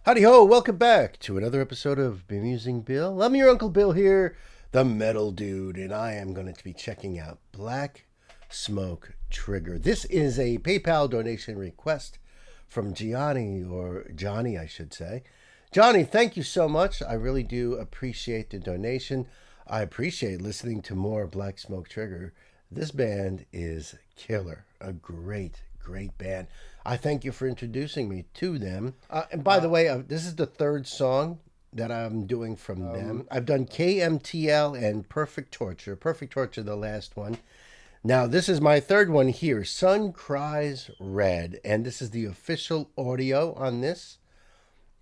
Howdy ho, welcome back to another episode of Bemusing Bill. I'm your Uncle Bill here, the metal dude, and I am going to be checking out Black Smoke Trigger. This is a PayPal donation request from Johnny, I should say. Johnny, thank you so much. I really do appreciate the donation. I appreciate listening to more Black Smoke Trigger. This band is killer, a great band. I thank you for introducing me to them. And by the way, this is the third song that I'm doing from them. I've done KMTL and Perfect Torture. Perfect Torture, the last one. Now, this is my third one here, Sun Cries Red. And this is the official audio on this.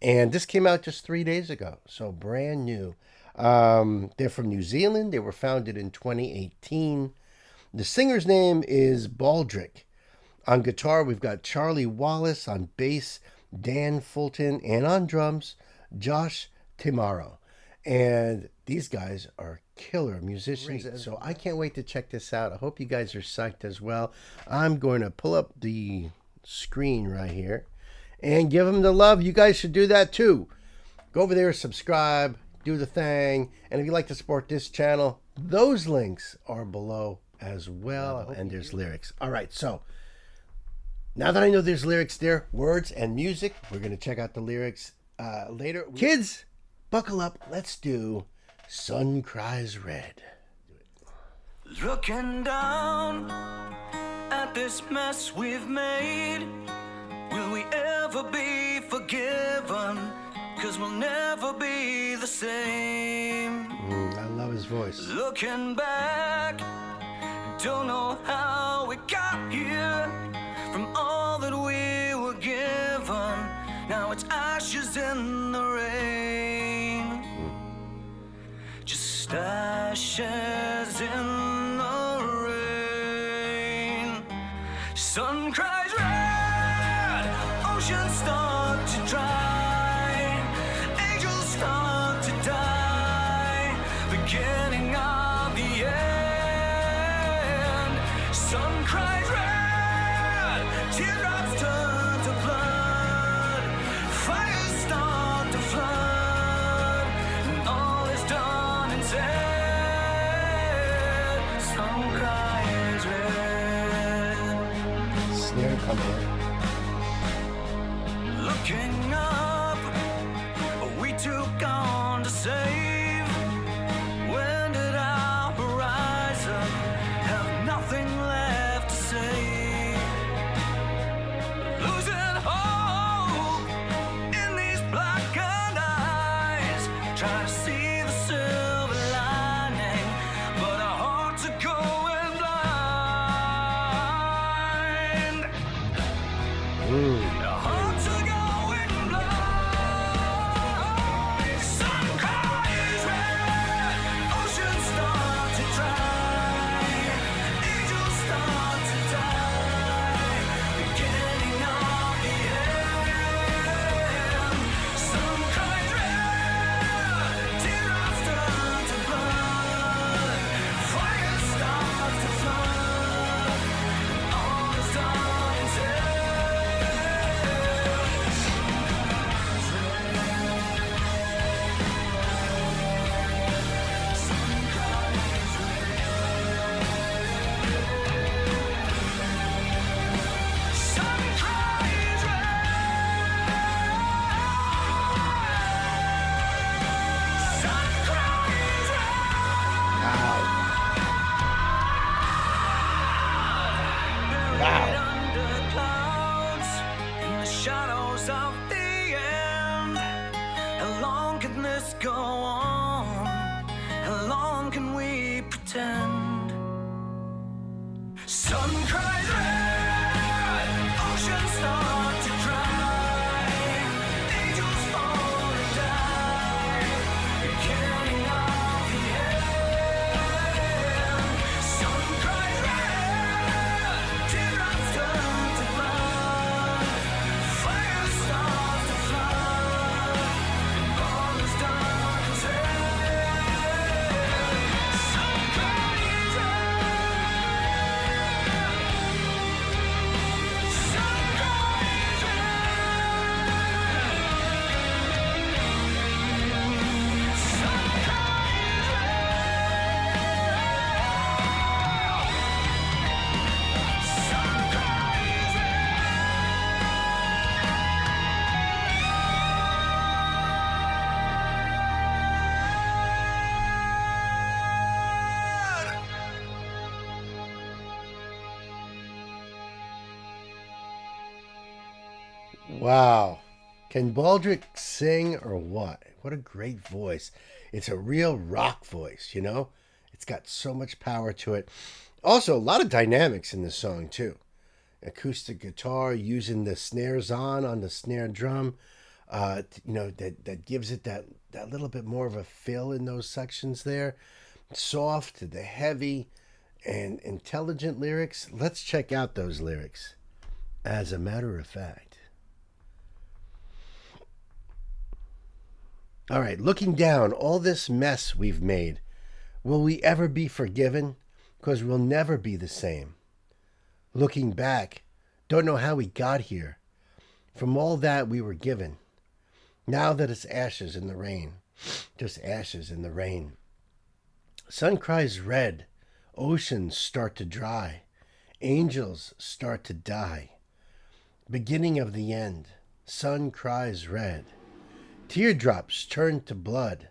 And this came out just 3 days ago, so brand new. They're from New Zealand. They were founded in 2018. The singer's name is Baldrick. On guitar, we've got Charlie Wallace. On bass, Dan Fulton. And on drums, Josh Timaro. And these guys are killer musicians. Great. So I can't wait to check this out. I hope you guys are psyched as well. I'm going to pull up the screen right here and give them the love. You guys should do that too. Go over there, subscribe, do the thing. And if you'd like to support this channel, those links are below as well. And there's lyrics. All right, so now that I know there's lyrics there, words and music, we're going to check out the lyrics later. Kids, buckle up. Let's do Sun Cries Red. Looking down at this mess we've made, will we ever be forgiven? 'Cause we'll never be the same. I love his voice. Looking back, don't know how we got here. From all that we were given, now it's ashes in the rain. Just ashes in the rain. Sun cries red, oceans start to dry, angels start to die, beginning of the end. Sun cries red, teardrops turn to blood, fires start to flood, and all is done and said. Sun cries red. Snare coming in. Looking up, we took on to save. When did our horizon have nothing left to say? Losing hope in these blackened eyes, trying to see the silver lining, but our hearts are going blind. Our hearts are going blind. Sun cries red, oceans start to dry, angels start to die, beginning of the end. Sun cries red, teardrops turn to blood, fire starts to flood, all is done and said. Sun cries red. Sun cries red. Buried under clouds, in the shadows of the end. How long can this go on? How long can we pretend? Sun cries red, oceans start to dry, angels fall and die, beginning of the end. Sun cries red, teardrops turn to blood, fire starts to flood, and all is done and said. Sun cries red. Wow. Can Baldrick sing or what? What a great voice. It's a real rock voice, you know? It's got so much power to it. Also, a lot of dynamics in the song, too. Acoustic guitar using the snares on the snare drum. That gives it that little bit more of a fill in those sections there. Soft to the heavy and intelligent lyrics. Let's check out those lyrics. As a matter of fact. All right, looking down all this mess we've made, will we ever be forgiven? Because we'll never be the same. Looking back, don't know how we got here. From all that we were given. Now that it's ashes in the rain, just ashes in the rain. Sun cries red, oceans start to dry, angels start to die. Beginning of the end, sun cries red. Teardrops turn to blood.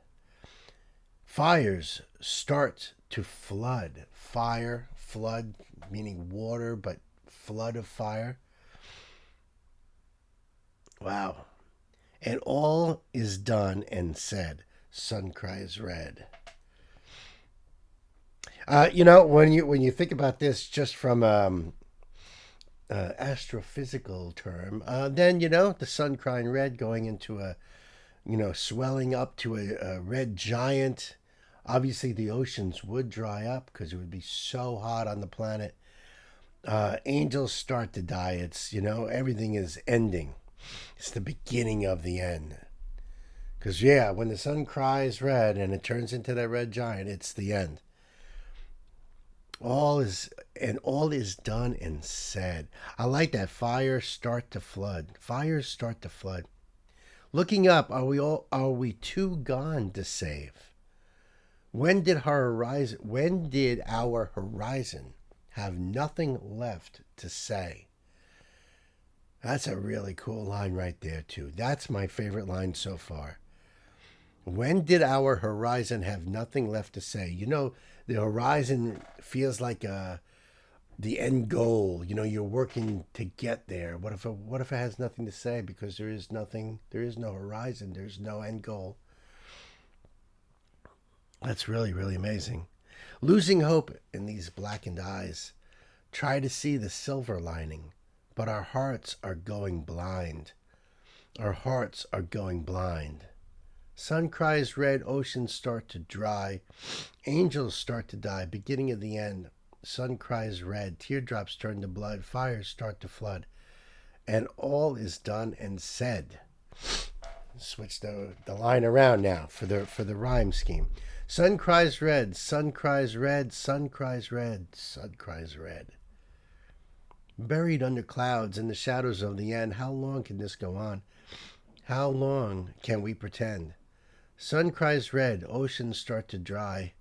Fires start to flood. Fire, flood, meaning water, but flood of fire. Wow. And all is done and said. Sun cries red. When you think about this just from astrophysical term, then the sun crying red going into a swelling up to a red giant. Obviously, the oceans would dry up because it would be so hot on the planet. Angels start to die. It's, everything is ending. It's the beginning of the end. Because, when the sun cries red and it turns into that red giant, it's the end. All is done and said. I like that. Fires start to flood. Fires start to flood. Looking up, are we too gone to save? When did our horizon have nothing left to say? That's a really cool line right there, too. That's my favorite line so far. When did our horizon have nothing left to say? The horizon feels like the end goal. You're working to get there. What if it has nothing to say? Because there is no horizon. There's no end goal. That's really, really amazing. Losing hope in these blackened eyes. Try to see the silver lining, but our hearts are going blind. Our hearts are going blind. Sun cries red, oceans start to dry. Angels start to die, beginning of the end. Sun cries red, teardrops turn to blood, fires start to flood, and all is done and said. Switch the line around now for the rhyme scheme. Sun cries red, sun cries red, sun cries red, sun cries red. Buried under clouds in the shadows of the end, how long can this go on? How long can we pretend? Sun cries red, oceans start to dry.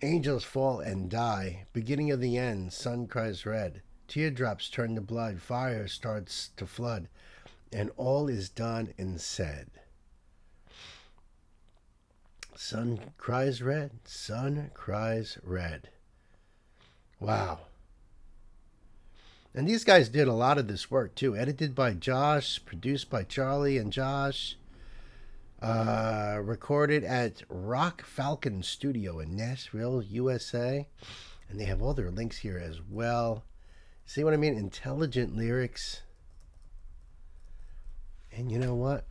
Angels fall and die. Beginning of the end, sun cries red. Teardrops turn to blood. Fire starts to flood. And all is done and said. Sun cries red. Sun cries red. Wow. And these guys did a lot of this work too. Edited by Josh, produced by Charlie and Josh. Recorded at Rock Falcon Studio in Nashville, USA. And they have all their links here as well. See what I mean? Intelligent lyrics. And you know what?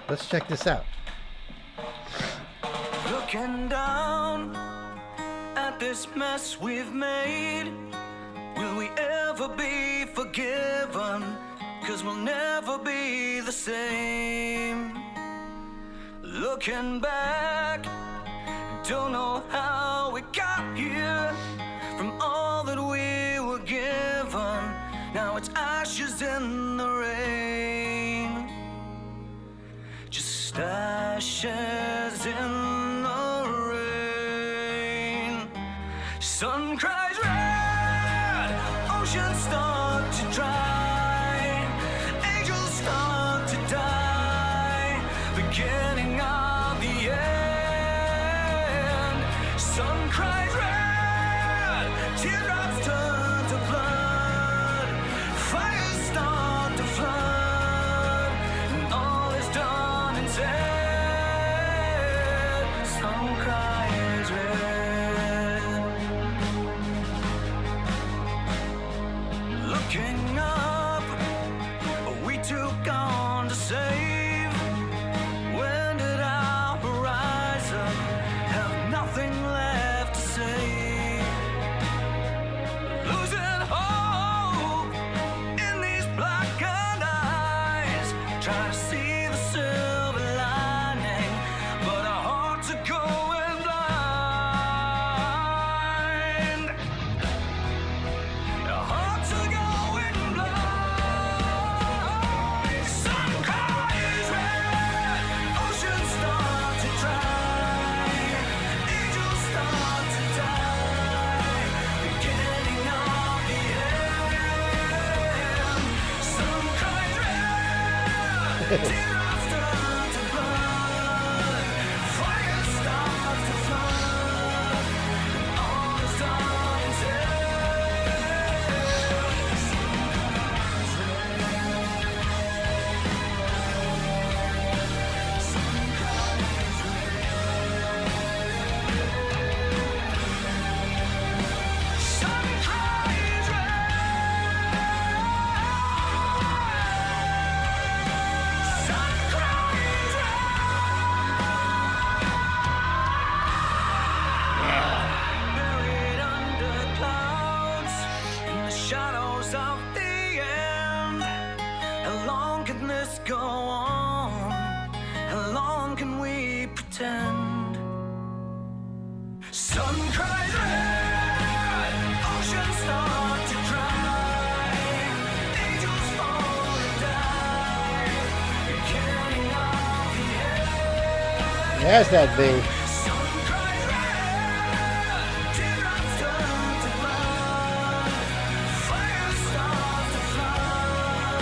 Let's check this out. Looking down at this mess we've made, will we ever be forgiven? 'Cause we'll never be the same. Looking back, don't know how we got here. From all that we were given, now it's ashes in the rain. Just ashes in the rain. Sun cries red, oceans start to dry, angels start to die, beginning of the end. Sun cries red, teardrops turn to blood. Some cries red. Looking up, we took on to save. When did our horizon have nothing left to say? Losing hope in these blackened eyes, trying to see the silver lining, but our hearts are going blind. Our hearts are going blind. Sun cries red, oceans start to dry, angels start to die, beginning of the end. Sun cries red, teardrops turn to blood, fire starts to flood, all is dark and sun cries red. Sun cries buried under clouds in the shadows of the end. How long can this go on? How long can we pretend? Sun cries red, oceans start to dry, angels fall and die, beginning of the end. There's that thing. Sun cries red, teardrops turn to blood, fire starts to flood,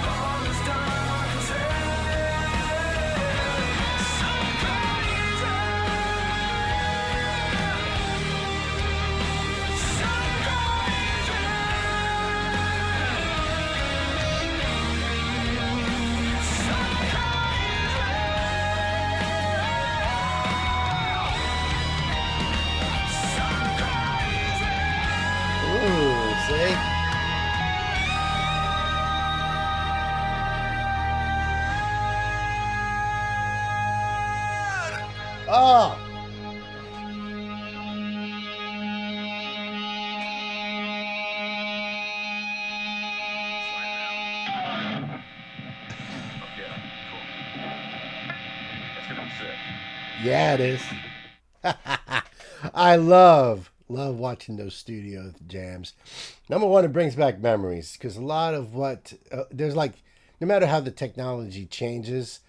all is dark as hell. Sun cries red, sun cries red, sun cries Ooh, see? Oh! Yeah, it is. I love watching those studio jams. Number one, it brings back memories because a lot of what there's like, no matter how the technology changes,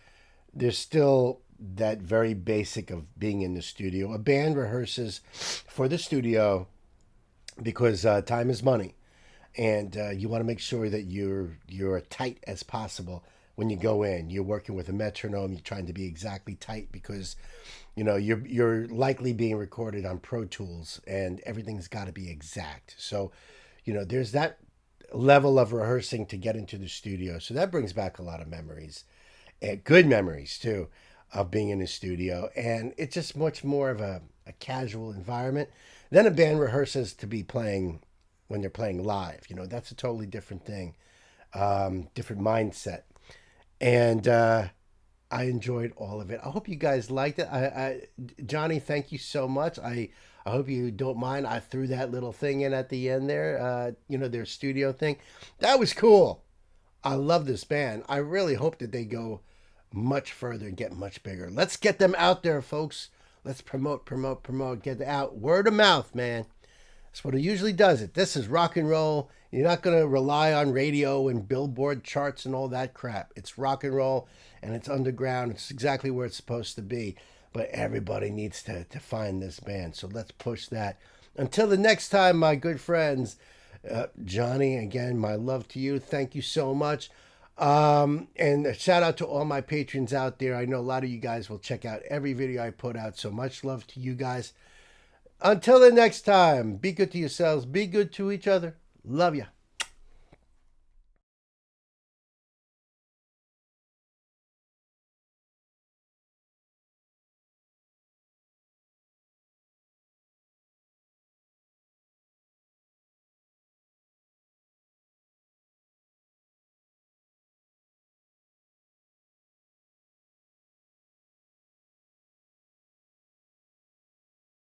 there's still that very basic of being in the studio. A band rehearses for the studio because time is money, and you want to make sure that you're as tight as possible when you go in. You're working with a metronome. You're trying to be exactly tight because you're likely being recorded on Pro Tools, and everything's got to be exact. So there's that level of rehearsing to get into the studio. So that brings back a lot of memories, and good memories too, of being in the studio. And it's just much more of a casual environment. Then a band rehearses to be playing when they're playing live. That's a totally different thing, different mindset. And I enjoyed all of it. I hope you guys liked it. Johnny, thank you so much. I hope you don't mind. I threw that little thing in at the end there, their studio thing. That was cool. I love this band. I really hope that they go much further and get much bigger. Let's get them out there, folks. Let's promote, get it out. Word of mouth, man. That's what it usually does it. This is rock and roll. You're not going to rely on radio and Billboard charts and all that crap. It's rock and roll, and it's underground. It's exactly where it's supposed to be. But everybody needs to find this band. So let's push that. Until the next time, my good friends. Johnny, again, my love to you. Thank you so much. And a shout out to all my patrons out there. I know a lot of you guys will check out every video I put out. So much love to you guys. Until the next time, be good to yourselves. Be good to each other. Love ya.